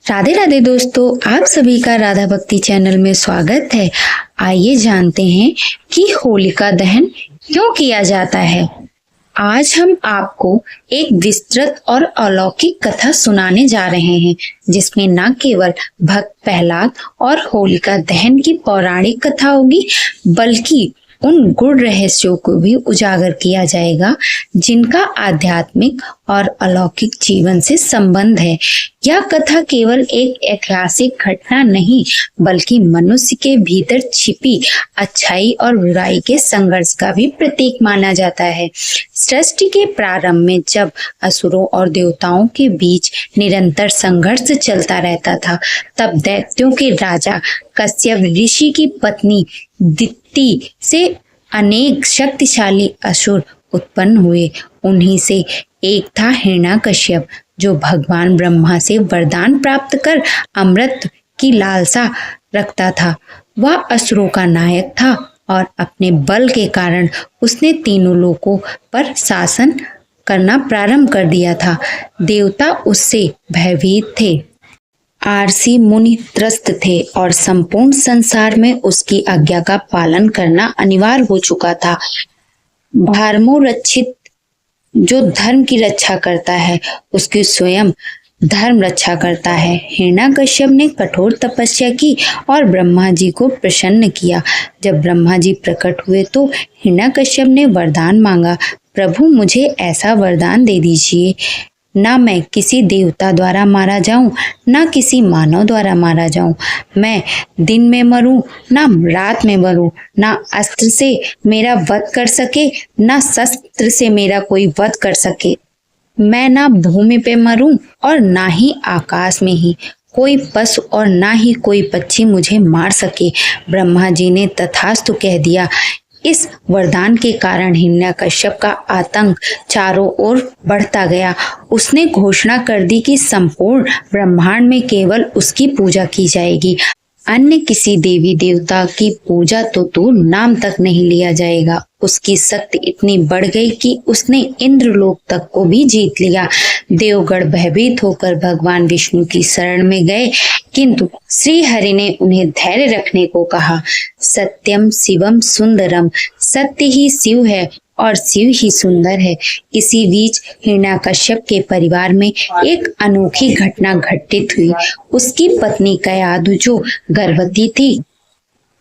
राधे राधे दोस्तों, आप सभी का राधा भक्ति चैनल में स्वागत है। आइए जानते हैं कि होलिका दहन क्यों किया जाता है। आज हम आपको एक विस्तृत और अलौकिक कथा सुनाने जा रहे हैं, जिसमें न केवल भक्त प्रहलाद और होलिका दहन की पौराणिक कथा होगी, बल्कि उन गूढ़ रहस्यों को भी उजागर किया जाएगा जिनका आध्यात्मिक और अलौकिक जीवन से संबंध है। यह कथा केवल एक ऐतिहासिक घटना नहीं, बल्कि मनुष्य के भीतर छिपी अच्छाई और बुराई के संघर्ष का भी प्रतीक माना जाता है। सृष्टि के प्रारंभ में जब असुरों और देवताओं के बीच निरंतर संघर्ष चलता रहता था, तब दैत्यों के राजा कश्यप ऋषि की पत्नी दिति से अनेक शक्तिशाली असुर उत्पन्न हुए। उन्हीं से एक था हिरण्यकश्यप, जो भगवान ब्रह्मा से वरदान प्राप्त कर अमृत की लालसा रखता था। वह असुरों का नायक था और अपने बल के कारण उसने तीनों लोकों पर शासन करना प्रारंभ कर दिया था। देवता उससे भयभीत थे, आरसी मुनि त्रस्त थे और संपूर्ण संसार में उसकी आज्ञा का पालन करना अनिवार्य हो चुका था। धर्मोरक्षित जो धर्म की रक्षा करता है, उसकी स्वयं धर्म रक्षा करता है। हिरण्यकश्यप ने कठोर तपस्या की और ब्रह्मा जी को प्रसन्न किया। जब ब्रह्मा जी प्रकट हुए तो हिरण्यकश्यप ने वरदान मांगा, प्रभु मुझे ऐसा वरदान दे दीजिए, ना मैं किसी देवता द्वारा मारा जाऊं, ना किसी मानव द्वारा मारा जाऊं। मैं दिन में मरूं, ना रात में मरूं। ना अस्त्र से मेरा वध कर सके, ना शस्त्र से मेरा कोई वध कर सके। मैं ना भूमि पे मरूं और ना ही आकाश में ही कोई पशु और ना ही कोई पक्षी मुझे मार सके। ब्रह्मा जी ने तथास्तु कह दिया। इस वरदान के कारण हिरण्यकश्यप का आतंक चारों ओर बढ़ता गया। उसने घोषणा कर दी कि संपूर्ण ब्रह्मांड में केवल उसकी पूजा की जाएगी, अन्य किसी देवी देवता की पूजा तो दूर नाम तक नहीं लिया जाएगा। उसकी शक्ति इतनी बढ़ गई कि उसने इंद्रलोक तक को भी जीत लिया। देवगण भयभीत होकर भगवान विष्णु की शरण में गए, किंतु श्री हरि ने उन्हें धैर्य रखने को कहा। सत्यम शिवम सुंदरम, सत्य ही शिव है और शिव ही सुंदर है। इसी बीच हिरण्यकश्यप के परिवार में एक अनोखी घटना घटित हुई। उसकी पत्नी कयाधु, जो गर्भवती थी,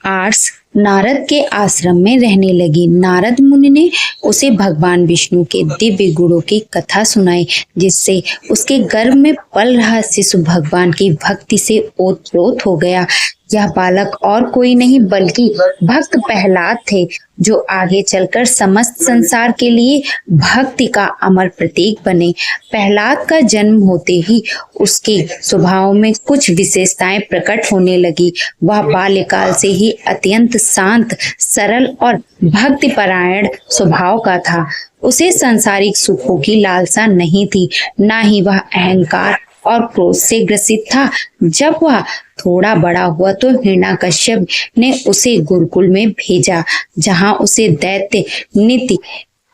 आर्स नारद के आश्रम में रहने लगी। नारद मुनि ने उसे भगवान विष्णु के दिव्य गुणों की कथा सुनाई, जिससे उसके गर्भ में पल रहा शिशु भगवान की भक्ति से ओतप्रोत हो गया। यह बालक और कोई नहीं बल्कि भक्त प्रहलाद थे, जो आगे चलकर समस्त संसार के लिए भक्ति का अमर प्रतीक बने। प्रहलाद का जन्म होते ही उसके स्वभाव में कुछ विशेषताएं प्रकट होने लगी। वह बाल्यकाल से ही अत्यंत शांत, सरल और भक्तिपरायण स्वभाव का था। उसे सांसारिक सुखों की लालसा नहीं थी, ना ही वह अहंकार और क्रोध से ग्रसित था। जब वह थोड़ा बड़ा हुआ तो हिरण्यकश्यप ने उसे गुरुकुल में भेजा, जहां उसे दैत्य नीति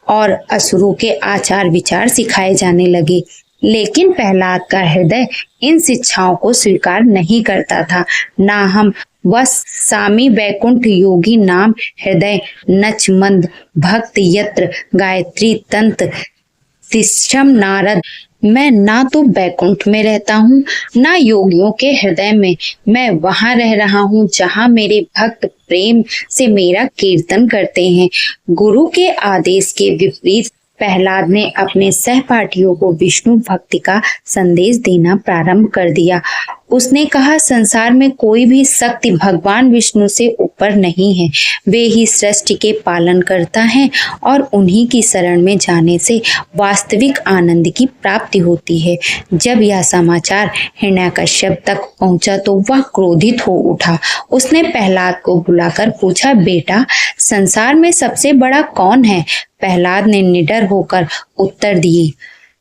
और असुरों के आचार विचार सिखाए जाने लगे। लेकिन प्रहलाद का हृदय इन शिक्षाओं को स्वीकार नहीं करता था। ना हम वस सामी वैकुंठ योगी नाम हृदय नच मंद भक्त यत्र गायत्री तंत्र तिष्ठम नारद। मैं ना तो बैकुंठ में रहता हूँ, ना योगियों के हृदय में। मैं वहां रह रहा हूँ जहाँ मेरे भक्त प्रेम से मेरा कीर्तन करते हैं। गुरु के आदेश के विपरीत प्रहलाद ने अपने सहपाठियों को विष्णु भक्ति का संदेश देना प्रारंभ कर दिया। उसने कहा, संसार में कोई भी शक्ति भगवान विष्णु से ऊपर नहीं है। वे ही सृष्टि के पालन करता है और उन्हीं की शरण में जाने से वास्तविक आनंद की प्राप्ति होती है। जब यह समाचार हिरण्यकश्यप तक पहुंचा तो वह क्रोधित हो उठा। उसने प्रहलाद को बुलाकर पूछा, बेटा, संसार में सबसे बड़ा कौन है? प्रहलाद ने निडर होकर उत्तर दिए,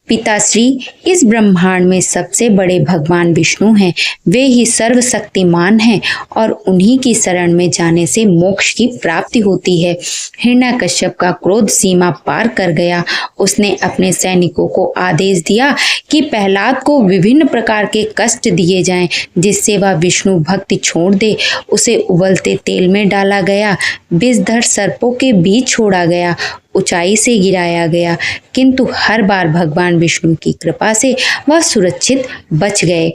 पिताश्री, इस ब्रह्मांड में सबसे बड़े भगवान विष्णु हैं। वे ही सर्वशक्तिमान हैं और उन्हीं की शरण में जाने से मोक्ष की प्राप्ति होती है। हिरण्यकश्यप का क्रोध सीमा पार कर गया। उसने अपने सैनिकों को आदेश दिया कि प्रहलाद को विभिन्न प्रकार के कष्ट दिए जाएं, जिससे वह विष्णु भक्ति छोड़ दे। उसे उबलते तेल में डाला गया, विषधर सर्पों के बीच छोड़ा गया, ऊंचाई से गिराया गया, किंतु हर बार भगवान विष्णु की कृपा से वह सुरक्षित बच गए।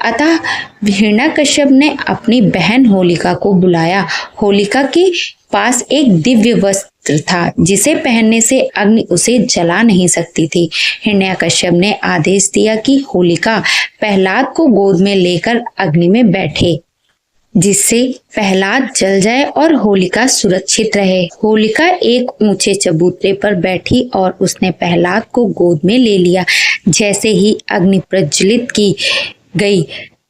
अतः हिरण्यकश्यप ने अपनी बहन होलिका को बुलाया। होलिका के पास एक दिव्य वस्त्र था जिसे पहनने से अग्नि उसे जला नहीं सकती थी। हिरण्यकश्यप ने आदेश दिया कि होलिका प्रहलाद को गोद में लेकर अग्नि में बैठे, जिससे प्रहलाद जल जाए और होलिका सुरक्षित रहे। होलिका एक ऊंचे चबूतरे पर बैठी और उसने प्रहलाद को गोद में ले लिया। जैसे ही अग्नि प्रज्वलित की गई,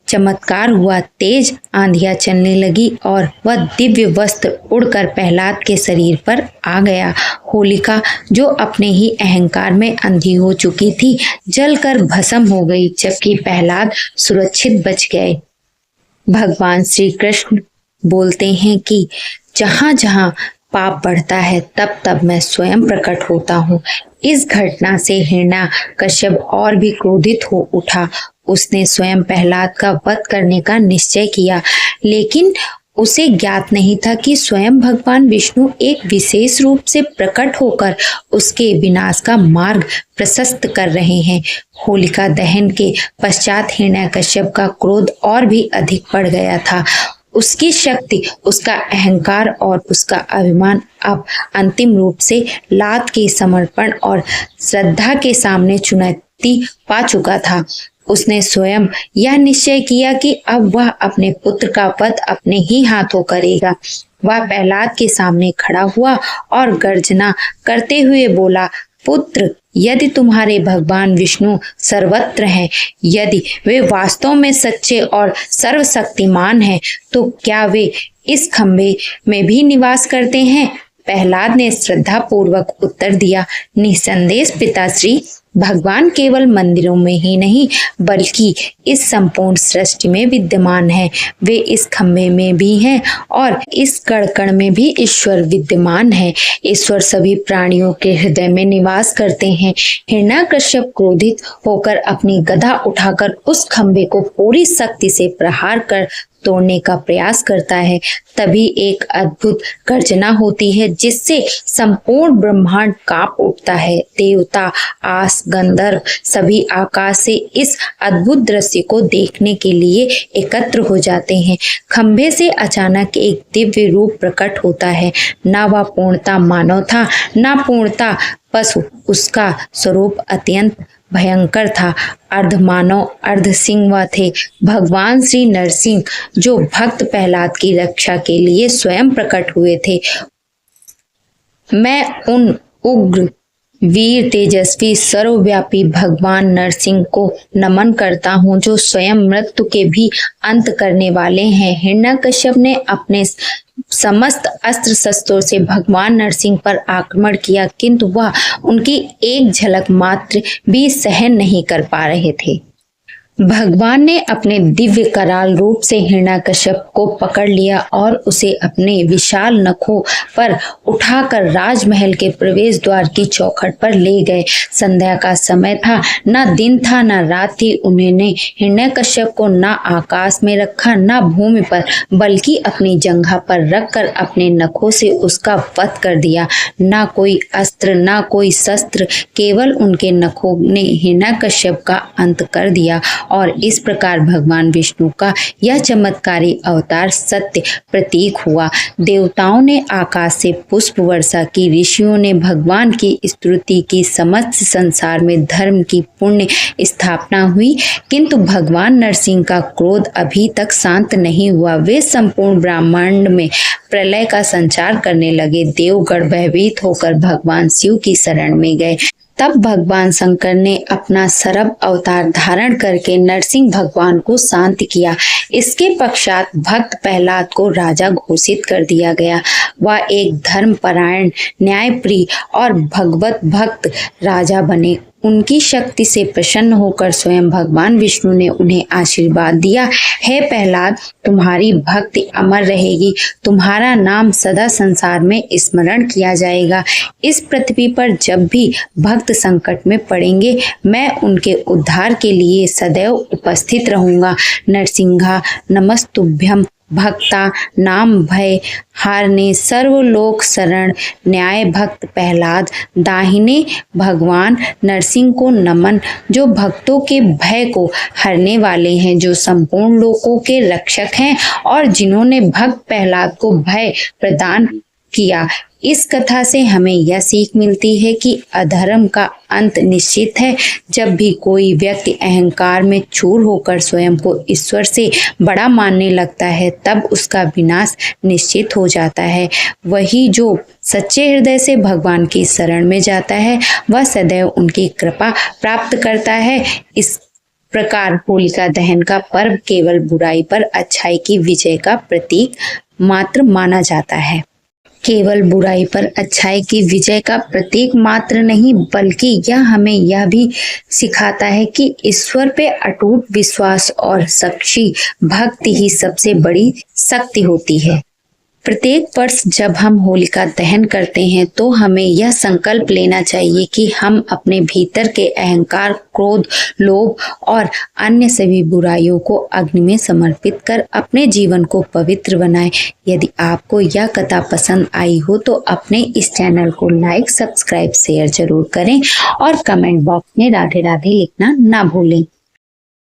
चमत्कार हुआ, तेज आंधियां चलने लगी और वह दिव्य वस्त्र उड़कर प्रहलाद के शरीर पर आ गया। होलिका, जो अपने ही अहंकार में अंधी हो चुकी थी, जलकर भस्म हो गई, जबकि प्रहलाद सुरक्षित बच गए। भगवान श्री कृष्ण बोलते हैं कि जहाँ जहाँ पाप बढ़ता है तब तब मैं स्वयं प्रकट होता हूँ। इस घटना से हिरण्यकश्यप और भी क्रोधित हो उठा। उसने स्वयं प्रहलाद का वध करने का निश्चय किया, लेकिन उसे ज्ञात नहीं था कि स्वयं भगवान विष्णु एक विशेष रूप से प्रकट होकर उसके विनाश का मार्ग प्रशस्त कर रहे हैं। होलिका दहन के पश्चात हिरण्यकश्यप का क्रोध और भी अधिक बढ़ गया था। उसकी शक्ति, उसका अहंकार और उसका अभिमान अब अंतिम रूप से लात के समर्पण और श्रद्धा के सामने चुनौती पा चुका था। उसने स्वयं यह निश्चय किया कि अब वह अपने पुत्र का वध अपने ही हाथों करेगा। वह प्रहलाद के सामने खड़ा हुआ और गर्जना करते हुए बोला, पुत्र, यदि तुम्हारे भगवान विष्णु सर्वत्र हैं, यदि वे वास्तव में सच्चे और सर्वशक्तिमान हैं, तो क्या वे इस खंभे में भी निवास करते हैं? प्रहलाद ने श्रद्धा पूर्वक उत्तर दिया, निसंदेह पिताश्री, भगवान केवल मंदिरों में ही नहीं बल्कि इस संपूर्ण सृष्टि में विद्यमान है। वे इस खंभे में भी हैं और इस कण कण में भी ईश्वर विद्यमान है। ईश्वर सभी प्राणियों के हृदय में निवास करते हैं। हिरण्यकश्यप क्रोधित होकर अपनी गदा उठाकर उस खंभे को पूरी शक्ति से प्रहार कर तोड़ने का प्रयास करता है। तभी एक अद्भुत गर्जना होती है जिससे संपूर्ण ब्रह्मांड कांप उठता है। देवता, आस, गंधर्व सभी आकाश से इस अद्भुत दृश्य को देखने के लिए एकत्र हो जाते हैं। खंभे से अचानक एक दिव्य रूप प्रकट होता है। ना वह पूर्णता मानव था, ना पूर्णता पशु। उसका स्वरूप अत्यंत भयंकर था। अर्ध मानव अर्ध सिंह वह थे, भगवान श्री नरसिंह, जो भक्त प्रहलाद की रक्षा के लिए स्वयं प्रकट हुए थे। मैं उन उग्र, वीर, तेजस्वी, सर्वव्यापी भगवान नरसिंह को नमन करता हूँ, जो स्वयं मृत्यु के भी अंत करने वाले हैं। हिरण्यकश्यप ने अपने समस्त अस्त्र शस्त्रों से भगवान नरसिंह पर आक्रमण किया, किंतु वह उनकी एक झलक मात्र भी सहन नहीं कर पा रहे थे। भगवान ने अपने दिव्य कराल रूप से हिरण्यकश्यप को पकड़ लिया और उसे अपने विशाल नखों पर उठाकर राजमहल के प्रवेश द्वार की चौखट पर ले गए। संध्या का समय था, ना दिन था ना रात थी। उन्होंने हिरण्यकश्यप को ना आकाश में रखा ना भूमि पर, बल्कि अपनी जंघा पर रखकर अपने नखों से उसका वध कर दिया। ना कोई अस्त्र ना कोई शस्त्र, केवल उनके नखों ने हिरण्यकश्यप का अंत कर दिया। और इस प्रकार भगवान विष्णु का यह चमत्कारी अवतार सत्य प्रतीक हुआ। देवताओं ने आकाश से पुष्प वर्षा की, ऋषियों ने भगवान की स्तुति की, समस्त संसार में धर्म की पुण्य स्थापना हुई, किंतु भगवान नरसिंह का क्रोध अभी तक शांत नहीं हुआ। वे संपूर्ण ब्रह्मांड में प्रलय का संचार करने लगे। देवगण भयभीत होकर भगवान शिव की शरण में गए। तब भगवान शंकर ने अपना सरब अवतार धारण करके नरसिंह भगवान को शांत किया। इसके पश्चात भक्त प्रहलाद को राजा घोषित कर दिया गया। वह एक धर्मपरायण, न्यायप्रिय और भगवत भक्त राजा बने। उनकी शक्ति से प्रसन्न होकर स्वयं भगवान विष्णु ने उन्हें आशीर्वाद दिया, हे प्रहलाद, तुम्हारी भक्ति अमर रहेगी, तुम्हारा नाम सदा संसार में स्मरण किया जाएगा। इस पृथ्वी पर जब भी भक्त संकट में पड़ेंगे, मैं उनके उद्धार के लिए सदैव उपस्थित रहूंगा। नरसिंहा नमस्तुभ्यम भक्ता नाम भय हारने सर्वलोक शरण न्याय भक्त प्रहलाद दाहिने भगवान नरसिंह को नमन, जो भक्तों के भय को हरने वाले हैं, जो संपूर्ण लोकों के रक्षक हैं और जिन्होंने भक्त प्रहलाद को भय प्रदान किया। इस कथा से हमें यह सीख मिलती है कि अधर्म का अंत निश्चित है। जब भी कोई व्यक्ति अहंकार में चूर होकर स्वयं को ईश्वर से बड़ा मानने लगता है, तब उसका विनाश निश्चित हो जाता है। वही जो सच्चे हृदय से भगवान की शरण में जाता है, वह सदैव उनकी कृपा प्राप्त करता है। इस प्रकार होलिका दहन का पर्व केवल बुराई पर अच्छाई की विजय का प्रतीक मात्र माना जाता है। केवल बुराई पर अच्छाई की विजय का प्रतीक मात्र नहीं, बल्कि यह हमें यह भी सिखाता है कि ईश्वर पे अटूट विश्वास और सच्ची भक्ति ही सबसे बड़ी शक्ति होती है। प्रत्येक वर्ष जब हम होलिका दहन करते हैं तो हमें यह संकल्प लेना चाहिए कि हम अपने भीतर के अहंकार, क्रोध, लोभ और अन्य सभी बुराइयों को अग्नि में समर्पित कर अपने जीवन को पवित्र बनाएं। यदि आपको यह कथा पसंद आई हो तो अपने इस चैनल को लाइक, सब्सक्राइब, शेयर जरूर करें और कमेंट बॉक्स में राधे राधे लिखना ना भूलें।